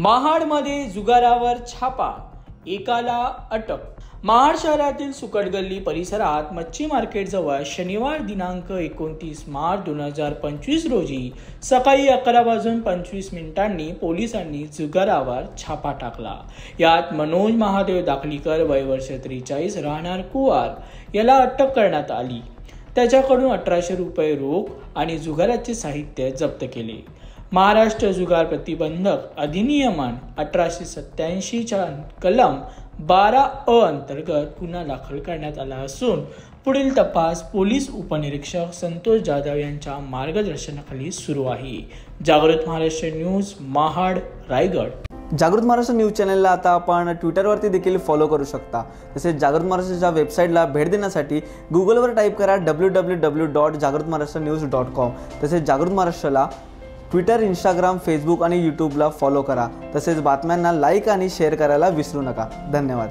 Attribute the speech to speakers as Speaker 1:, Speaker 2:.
Speaker 1: महाडमध्ये जुगारावर छापा, एकाला अटक. महाड शहरातील सुकडगल्ली परिसरात मच्छी मार्केटजवळ शनिवार दिनांक 29 मार्च 2025 रोजी सकाळी 11:25 पोलिसांनी जुगारावर छापा टाकला. यात मनोज महादेव दाखलीकर वय वर्ष 43 राहणार कुवार याला अटक करण्यात आली. त्याच्याकडून 1800 रुपये रोख आणि जुगाराचे साहित्य जप्त केले. महाराष्ट्र जुगार प्रतिबंधक अधिनियमन 1887च्या कलम 12A अंतर्गत गुन्हा दाखल करण्यात आला असून पुढील तपास पोलीस उपनिरीक्षक संतोष जाधव यांच्या मार्गदर्शनाखाली सुरू आहे. जागृत महाराष्ट्र न्यूज, महाड, रायगड.
Speaker 2: जागृत महाराष्ट्र न्यूज चॅनलला आता आपण ट्विटरवरती देखील फॉलो करू शकता. तसेच जागृत महाराष्ट्राच्या वेबसाईटला भेट देण्यासाठी गुगलवर टाईप करा www.jagrutmaharashtranews.com. तसेच जागृत महाराष्ट्राला ट्विटर, इंस्टाग्राम, फेसबुक आणि यूट्यूबला फॉलो करा. तसेच बातम्यांना लाईक आणि शेअर करायला विसरू नका. धन्यवाद.